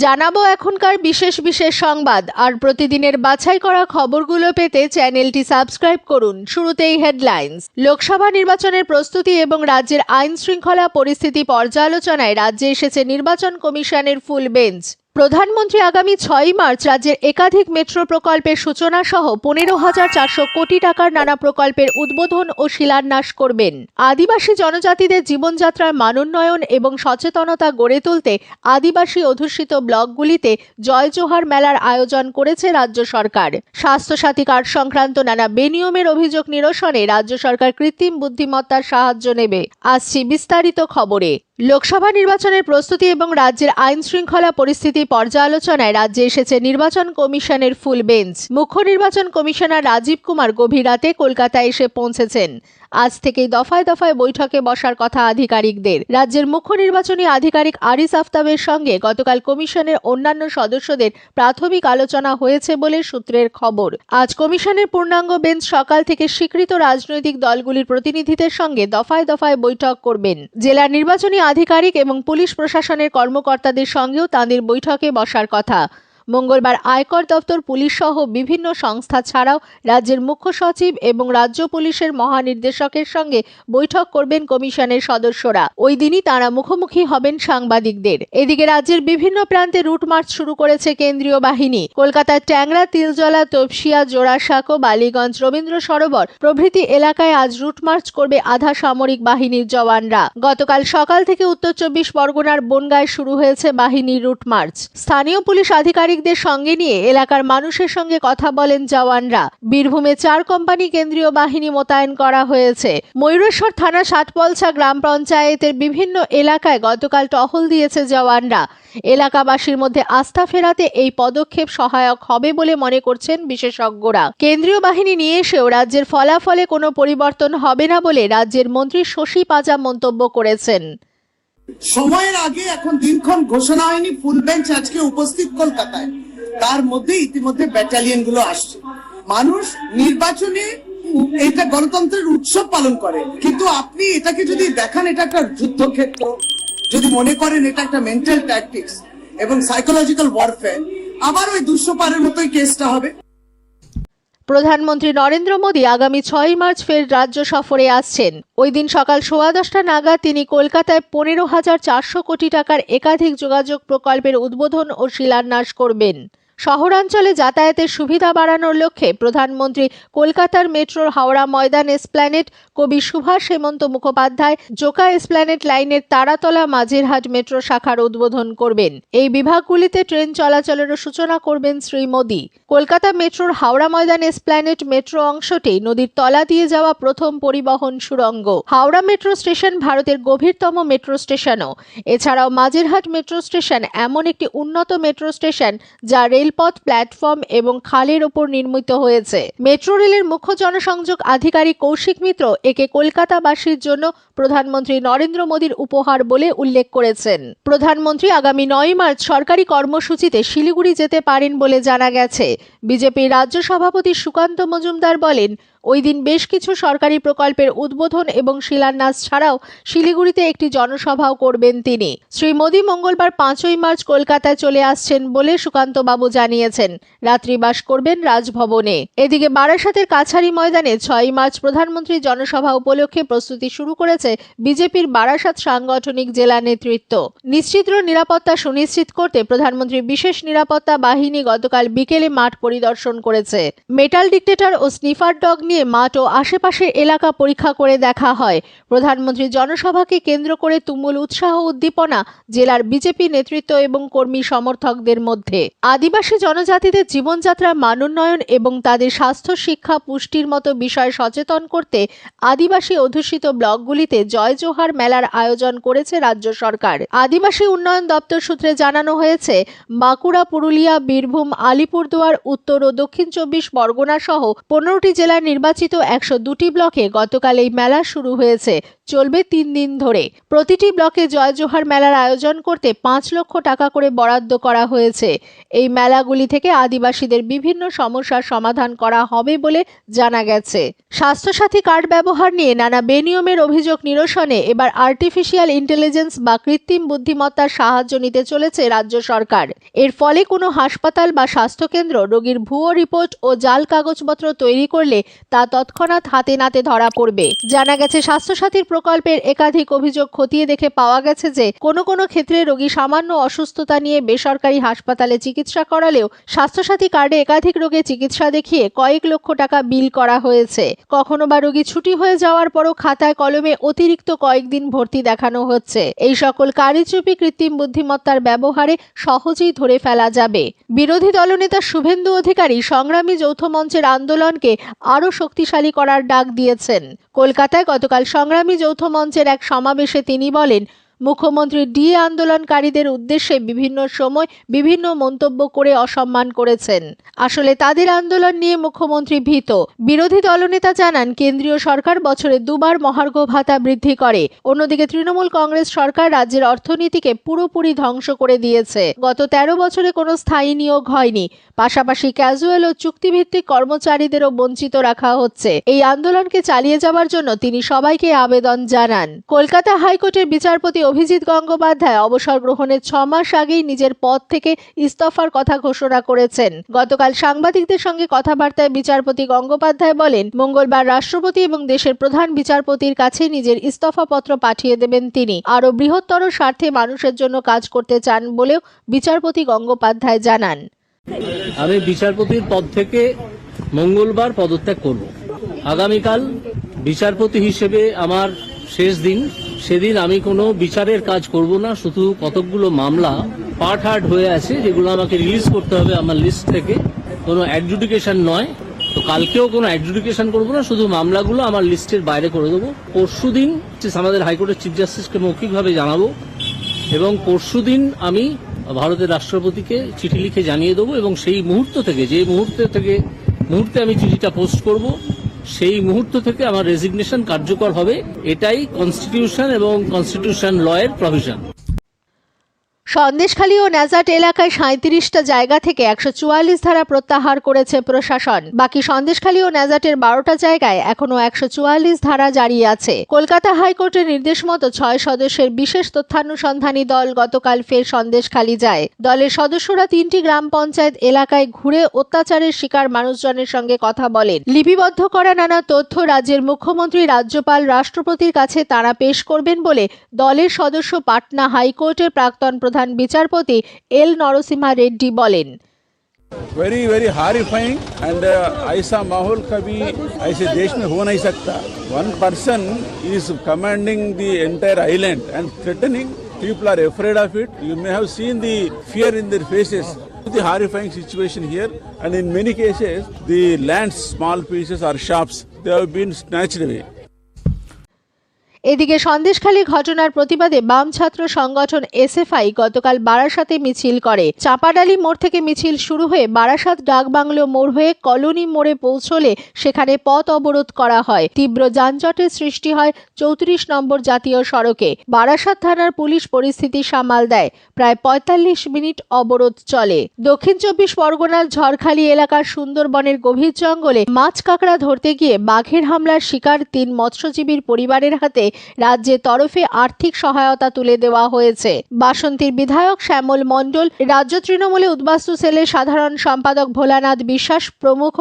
জানাবো এখনকার বিশেষ বিশেষ সংবাদ আর প্রতিদিনের বাছাই করা খবরগুলো পেতে চ্যানেলটি সাবস্ক্রাইব করুন। শুরুতেই হেডলাইন্স। লোকসভা নির্বাচনের প্রস্তুতি এবং রাজ্যের আইন শৃঙ্খলা পরিস্থিতি পর্যালোচনায় রাজ্যে এসেছে নির্বাচন কমিশনের ফুল বেঞ্চ। প্রধানমন্ত্রী আগামী 6 মার্চ রাজ্যের একাধিক মেট্রো প্রকল্পের সূচনা সহ 15,400 কোটি টাকার নানা প্রকল্পের উদ্বোধন ও শিলান্যাস করবেন। আদিবাসী জনজাতিদের জীবনযাত্রার মানোন্নয়ন এবং সচেতনতা গড়ে তুলতে আদিবাসী অধ্যুষিত ব্লকগুলিতে জয় জোহার মেলার আয়োজন করেছে রাজ্য সরকার। স্বাস্থ্যসাথী কার্ড সংক্রান্ত নানা বেনিয়মের অভিযোগ নিরসনে রাজ্য সরকার কৃত্রিম বুদ্ধিমত্তার সাহায্য নেবে। আসছি বিস্তারিত খবরে। লোকসভা নির্বাচনের প্রস্তুতি এবং রাজ্যের আইন শৃঙ্খলা পরিস্থিতি পর্যালোচনায় রাজ্যে এসেছে নির্বাচন কমিশনের ফুল বেঞ্চ। মুখ্য নির্বাচন কমিশনার রাজীব কুমার গভীর রাতে কলকাতায় এসে পৌঁছেছেন। আজ থেকেই দফায় দফায় বৈঠকে বসার কথা আধিকারিকদের। রাজ্যের মুখ্য নির্বাচনী আধিকারিক আরিস আফতাবের সঙ্গে গতকাল কমিশনের অন্যান্য সদস্যদের প্রাথমিক আলোচনা হয়েছে বলে সূত্রের খবর। আজ কমিশনের পূর্ণাঙ্গ বেঞ্চ সকাল থেকে স্বীকৃত রাজনৈতিক দলগুলির প্রতিনিধিদের সঙ্গে দফায় দফায় বৈঠক করবেন। জেলা নির্বাচনী আধিকারিক এবং পুলিশ প্রশাসনের কর্মকর্তাদের সঙ্গেও তাঁদের বৈঠকে বসার কথা। মঙ্গলবার আয়কর দপ্তর, পুলিশ সহ বিভিন্ন সংস্থা ছাড়াও রাজ্যের মুখ্য সচিব এবং রাজ্য পুলিশের মহানির্দেশকের সঙ্গে বৈঠক করবেন কমিশনের সদস্যরা। ওই দিনই তাঁরা মুখোমুখি হবেন সাংবাদিকদের। এদিকে রাজ্যের বিভিন্ন প্রান্তে রুট মার্চ শুরু করেছে কেন্দ্রীয় বাহিনী। কলকাতার ট্যাংরা, তিলজলা, তপসিয়া, জোড়াসাঁকো, বালিগঞ্জ, রবীন্দ্র সরোবর প্রভৃতি এলাকায় আজ রুট মার্চ করবে আধা সামরিক বাহিনীর জওয়ানরা। গতকাল সকাল থেকে উত্তর 24 পরগনার বনগাঁয় শুরু হয়েছে বাহিনীর রুট মার্চ। স্থানীয় পুলিশ আধিকারিকদের সঙ্গে নিয়ে এলাকার মানুষের সঙ্গে কথা বলেন জওয়ানরা। বীরভূমে 4 কোম্পানি কেন্দ্রীয় বাহিনী মোতায়েন করা হয়েছে। ময়ূরেশ্বর থানা সাতপলছা গ্রাম পঞ্চায়েতের বিভিন্ন এলাকায় গতকাল টহল দিয়েছে জওয়ানরা। এলাকাবাসীর মধ্যে আস্থা ফেরাতে এই পদক্ষেপ সহায়ক হবে বলে মনে করছেন বিশেষজ্ঞরা। কেন্দ্রীয় বাহিনী নিয়ে এসেও রাজ্যের ফলাফলে কোনো পরিবর্তন হবে না বলে রাজ্যের মন্ত্রী শশী পাজা মন্তব্য করেছেন। সময়ের আগে এখন দিনক্ষণ ঘোষণা হয়নি, ফুল বেঞ্চ আজকে উপস্থিত কলকাতায়। তার মধ্যে ইতিমধ্যে ব্যাটালিয়ন গুলো আসছে। মানুষ নির্বাচনে এটা গণতন্ত্রের উৎসব পালন করে, কিন্তু আপনি এটাকে যদি দেখান এটা একটা যুদ্ধক্ষেত্র, যদি মনে করেন এটা একটা মেন্টাল ট্যাকটিক্স এবং সাইকোলজিক্যাল ওয়ারফেয়ার, আবার ওই 200 পারের মতোই কেসটা হবে। প্রধানমন্ত্রী নরেন্দ্র মোদী আগামী 6 মার্চ ফের রাজ্য সফরে আসছেন। ওই দিন সকাল 10:15 নাগাদ তিনি কলকাতায় 15,400 কোটি টাকার একাধিক যোগাযোগ প্রকল্পের উদ্বোধন ও শিলান্যাস করবেন। শহরাঞ্চলে যাতায়াতের সুবিধা বাড়ানোর লক্ষ্যে প্রধানমন্ত্রী কলকাতার মেট্রোর হাওড়া ময়দান এসপ্ল্যানেড, কবি সুভাষ হেমন্ত মুখোপাধ্যায় জোকা এসপ্ল্যানেড লাইনের তারাতলা মাঝেরহাট মেট্রো শাখার উদ্বোধন করবেন। এই বিভাগগুলিতে ট্রেন চলাচলেরও সূচনা করবেন শ্রী মোদী। কলকাতা মেট্রোর হাওড়া ময়দান এসপ্ল্যানেড মেট্রো অংশটি নদীর তলা দিয়ে যাওয়া প্রথম পরিবহন সুড়ঙ্গ। হাওড়া মেট্রো স্টেশন ভারতের গভীরতম মেট্রো স্টেশনও। এছাড়াও মাঝেরহাট মেট্রো স্টেশন এমন একটি উন্নত মেট্রো স্টেশন যা রেলপথ, প্ল্যাটফর্ম এবং খালের ওপর নির্মিত হয়েছে। মেট্রো রেলের মুখ্য জনসংযোগ আধিকারিক কৌশিক মিত্র একে কলকাতাবাসীর জন্য প্রধানমন্ত্রী নরেন্দ্র মোদীর উপহার বলে উল্লেখ করেছেন। প্রধানমন্ত্রী আগামী 9 মার্চ সরকারি কর্মসূচিতে শিলিগুড়ি যেতে পারেন বলে জানা গেছে। বিজেপির রাজ্য সভাপতি সুকান্ত মজুমদার বলেন, ওই দিন বেশ কিছু সরকারি প্রকল্পের উদ্বোধন এবং শিলান্যাস ছাড়াও শিলিগুড়িতে একটি জনসভাও করবেন তিনি। শ্রী মোদী মঙ্গলবার 5ই মার্চ কলকাতায় চলে আসছেন বলে সুকান্ত বাবু জানিয়েছেন। রাত্রিবাস করবেন রাজভবনে। এদিকে বারাসাতের কাছারি ময়দানে 6 মার্চ প্রধানমন্ত্রী জনসভা উপলক্ষে প্রস্তুতি শুরু করেছে বিজেপির বারাসাত সাংগঠনিক জেলা নেতৃত্ব। নিশ্চিদ্র নিরাপত্তা সুনিশ্চিত করতে প্রধানমন্ত্রী বিশেষ নিরাপত্তা বাহিনী গতকাল বিকেলে মাঠ পরিদর্শন করেছে। মেটাল ডিটেক্টর ও স্নিফার ডগ নিয়ে মাঠ ও আশেপাশের এলাকা পরীক্ষা করে দেখা হয়। প্রধানমন্ত্রী জনসভাকে কেন্দ্র করে তুমুল উৎসাহ উদ্দীপনা জেলার বিজেপি নেতৃত্ব এবং কর্মী সমর্থকদের মধ্যে। আদিবাসী জনজাতিদের জীবনযাত্রার মানোন্নয়ন এবং তাদের স্বাস্থ্য, শিক্ষা, পুষ্টির মতো বিষয় সচেতন করতে আদিবাসী অধ্যুষিত ব্লকগুলিতে জয় জোহার মেলার আয়োজন করেছে রাজ্য সরকার। আদিবাসী উন্নয়ন দপ্তর সূত্রে জানানো হয়েছে, বাঁকুড়া, পুরুলিয়া, বীরভূম, আলিপুরদুয়ার, উত্তর ও দক্ষিণ 24 পরগনা সহ 15টি জেলার নির্বাচিত 102টি ব্লকে গতকাল এই মেলা শুরু হয়েছে। চলবে 3 দিন ধরে। প্রতিটি ব্লকে জয় জোহার মেলার আয়োজন করতে 5 লক্ষ টাকা করে বরাদ্দ করা হয়েছে। এই মেলাগুলি থেকে আদিবাসীদের বিভিন্ন সমস্যার সমাধান করা হবে বলে জানা গেছে। স্বাস্থ্যসাথী কার্ড ব্যবহার নিয়ে নানা বেনিয়মের অভিযোগ নিরসনে এবার আর্টিফিশিয়াল ইন্টেলিজেন্স বা কৃত্রিম বুদ্ধিমত্তার সাহায্য নিতে চলেছে রাজ্য সরকার। এর ফলে কোনো হাসপাতাল বা স্বাস্থ্যকেন্দ্র রোগীর ভুয়ো রিপোর্ট ও জাল কাগজপত্র তৈরি করলে তা তৎক্ষণাৎ হাতে নাতে ধরা পড়বে। জানা গেছে, স্বাস্থ্যসাথীর প্রকল্পের একাধিক অভিযোগ খতিয়ে দেখে পাওয়া গেছে যে কোনো ক্ষেত্রে রোগী সামান্য অসুস্থতা নিয়ে বেসরকারি হাসপাতালে চিকিৎসা করালেও স্বাস্থ্যসাথী কার্ডে একাধিক রোগে চিকিৎসা দেখিয়ে কয়েক লক্ষ টাকা বিল করা হয়েছে। কখনো বা রোগী ছুটি হয়ে যাওয়ার পরও খাতায় কলমে অতিরিক্ত কয়েকদিন ভর্তি দেখানো হচ্ছে। এই সকল কারিচুপি কৃত্রিম বুদ্ধিমত্তার ব্যবহারে সহজেই ধরে ফেলা যাবে। বিরোধী দলনেতা শুভেন্দু অধিকারী সংগ্রামী যৌথ মঞ্চের আন্দোলনকে আরও শক্তিশালী করার ডাক দিয়েছেন। কলকাতায় গতকাল সংগ্রামী যৌথ মঞ্চের এক সমাবেশে তিনি বলেন, মুখ্যমন্ত্রী ডিএ আন্দোলনকারীদের উদ্দেশ্যে বিভিন্ন সময় বিভিন্ন মন্তব্য করে অসম্মান করেছেন। আসলে তাদের আন্দোলন নিয়ে মুখ্যমন্ত্রী ভীত। বিরোধী দলনেতা জানান, কেন্দ্রীয় সরকার বছরে 2 বার মহার্ঘ ভাতা বৃদ্ধি করে। অন্যদিকে তৃণমূল কংগ্রেস সরকার রাজ্যের অর্থনীতিকে পুরোপুরি ধ্বংস করে দিয়েছে। গত 13 বছরে কোনো স্থায়ী নিয়োগ হয়নি। পাশাপাশি ক্যাজুয়াল ও চুক্তিভিত্তিক কর্মচারীদেরও বঞ্চিত রাখা হচ্ছে। এই আন্দোলনকে চালিয়ে যাওয়ার জন্য তিনি সবাইকে আবেদন জানান। কলকাতা হাইকোর্টের বিচারপতি অভিজিৎ গঙ্গোপাধ্যায় অবসর গ্রহণের 6 মাস আগেই নিজের পদ থেকে ইস্তফার কথা ঘোষণা করেছেন। গতকাল সাংবাদিকদের সঙ্গে কথাবার্তায় বিচারপতি গঙ্গোপাধ্যায় বলেন, মঙ্গলবার রাষ্ট্রপতি এবং দেশের প্রধান বিচারপতির কাছে নিজের ইস্তফাপত্র পাঠিয়ে দেবেন তিনি। আরও বৃহত্তর স্বার্থে মানুষের জন্য কাজ করতে চান বলেও বিচারপতি গঙ্গোপাধ্যায় জানান। আমি বিচারপতির পদ থেকে মঙ্গলবার পদত্যাগ করব। আগামীকাল বিচারপতি হিসেবে আমার শেষ দিন। সেদিন আমি কোনো বিচারের কাজ করব না, শুধু কতকগুলো মামলা পার্ট হার্ড হয়ে আছে যেগুলো আমাকে রিলিজ করতে হবে আমার লিস্ট থেকে, কোনো অ্যাডজুডিকেশন নয়। তো কালকেও কোনো অ্যাডজুডিকেশন করব না, শুধু মামলাগুলো আমার লিস্টের বাইরে করে দেবো। পরশুদিন আমাদের হাইকোর্টের চিফ জাস্টিসকে মৌখিকভাবে জানাবো এবং পরশুদিন আমি ভারতের রাষ্ট্রপতিকে চিঠি লিখে জানিয়ে দেবো এবং সেই মুহূর্ত থেকে যে মুহূর্তে আমি চিঠিটা পোস্ট করব সেই মুহূর্ত থেকে আমার রেজিগনেশন কার্যকর হবে। এটাই কনস্টিটিউশন এবং কনস্টিটিউশন লয়ের প্রভিশন। সন্দেশখালী ও ন্যাজাট এলাকায় 37টা জায়গা থেকে 144 ধারা প্রত্যাহার করেছে প্রশাসন। বাকি সন্দেশখালী ও ন্যাজাটের 12টা জায়গায় এখনো 144 ধারা জারি আছে। কলকাতা হাইকোর্টের নির্দেশ মতো 6 সদস্যের বিশেষ তথ্যানুসন্ধানী দল গতকাল ফের সন্দেশখালী যায়। দলের সদস্যরা 3টি গ্রাম পঞ্চায়েত এলাকায় ঘুরে অত্যাচারের শিকার মানুষজনের সঙ্গে কথা বলেন। লিপিবদ্ধ করা নানা তথ্য রাজ্যের মুখ্যমন্ত্রী, রাজ্যপাল, রাষ্ট্রপতির কাছে তারা পেশ করবেন বলে দলের সদস্য পাটনা হাইকোর্টের প্রাক্তন প্রধান বিচারপতি এল নরসিম্হা রেড্ডি বলেন। वेरी वेरी हॉरिफाइंग एंड ऐसा माहौल कभी ऐसे देश में हो नहीं सकता. One person is commanding the entire island and threatening. People are afraid of it. You may have seen the fear in their faces. The horrifying situation here, and in many cases the lands, small pieces or shops, they have been snatched away. এদিকে সন্দেশখালী ঘটনার প্রতিবাদে বাম ছাত্র সংগঠন SFI গতকাল বারাসাতে মিছিল করে। চাঁপাডালি মোড় থেকে মিছিল শুরু হয়ে বারাসাত ডাকবাংলো মোড় হয়ে কলোনি মোড়ে পৌঁছলে সেখানে পথ অবরোধ করা হয়। তীব্র যানজটের সৃষ্টি হয় 34 নম্বর জাতীয় সড়কে। বারাসাত থানার পুলিশ পরিস্থিতি সামাল দেয়। প্রায় 45 মিনিট অবরোধ চলে। দক্ষিণ 24 পরগনার ঝড়খালি এলাকার সুন্দরবনের গভীর জঙ্গলে মাছ কাঁকড়া ধরতে গিয়ে বাঘের হামলার শিকার 3 মৎস্যজীবীর পরিবারের হাতে রাজ্যের তরফে আর্থিক সহায়তা তুলে দেওয়া হয়েছে। বাসন্তীর বিধায়ক শ্যামল মণ্ডল, রাজ্য তৃণমূলে উদ্বাস্তু সেলের সাধারণ সম্পাদক ভোলানাথ বিশ্বাস প্রমুখ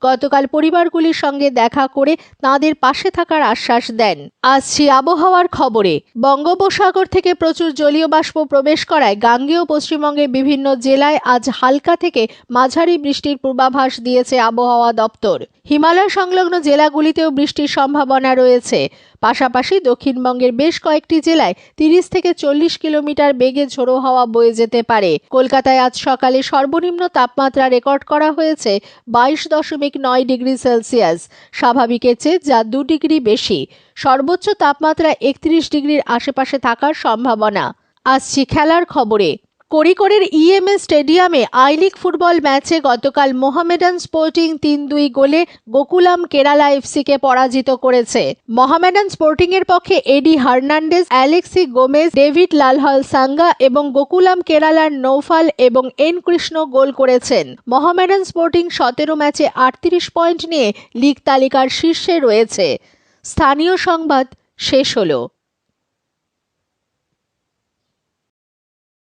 গতকাল পরিবারগুলির সঙ্গে দেখা করে তাঁদের পাশে থাকার আশ্বাস দেন। আসছি আবহাওয়ার খবরে। বঙ্গোপসাগর থেকে প্রচুর জলীয় বাষ্প প্রবেশ করায় গাঙ্গেয় পশ্চিমবঙ্গের বিভিন্ন জেলায় আজ হালকা থেকে মাঝারি বৃষ্টির পূর্বাভাস দিয়েছে আবহাওয়া দপ্তর। হিমালয় সংলগ্ন জেলাগুলিতেও বৃষ্টির সম্ভাবনা রয়েছে। পাশাপাশি দক্ষিণবঙ্গের বেশ কয়েকটি জেলায় 30 থেকে 40 কিলোমিটার বেগে ঝোড়ো হাওয়া বয়ে যেতে পারে। কলকাতায় আজ সকালে সর্বনিম্ন তাপমাত্রা রেকর্ড করা হয়েছে 22.9 ডিগ্রি সেলসিয়াস, স্বাভাবিকের চেয়ে যা 2 ডিগ্রি বেশি। সর্বোচ্চ তাপমাত্রা 31 ডিগ্রির আশেপাশে থাকার সম্ভাবনা। আসছি খেলার খবরে। কোরিকোরের ইএমএ স্টেডিয়ামে আই লিগ ফুটবল ম্যাচে গতকাল মোহামেডান স্পোর্টিং ৩-২ গোলে গোকুলাম কেরালা এফসিকে পরাজিত করেছে। মোহামেডান স্পোর্টিং এর পক্ষে এডি Hernandez, Alexi Gomez, David লালহল Sanga এবং গোকুলাম কেরালার নৌফাল এবং এন কৃষ্ণ গোল করেছেন। মোহামেডান স্পোর্টিং ১৭ ম্যাচে ৩৮ পয়েন্ট নিয়ে লিগ তালিকার শীর্ষে রয়েছে। স্থানীয় সংবাদ শেষ হলো।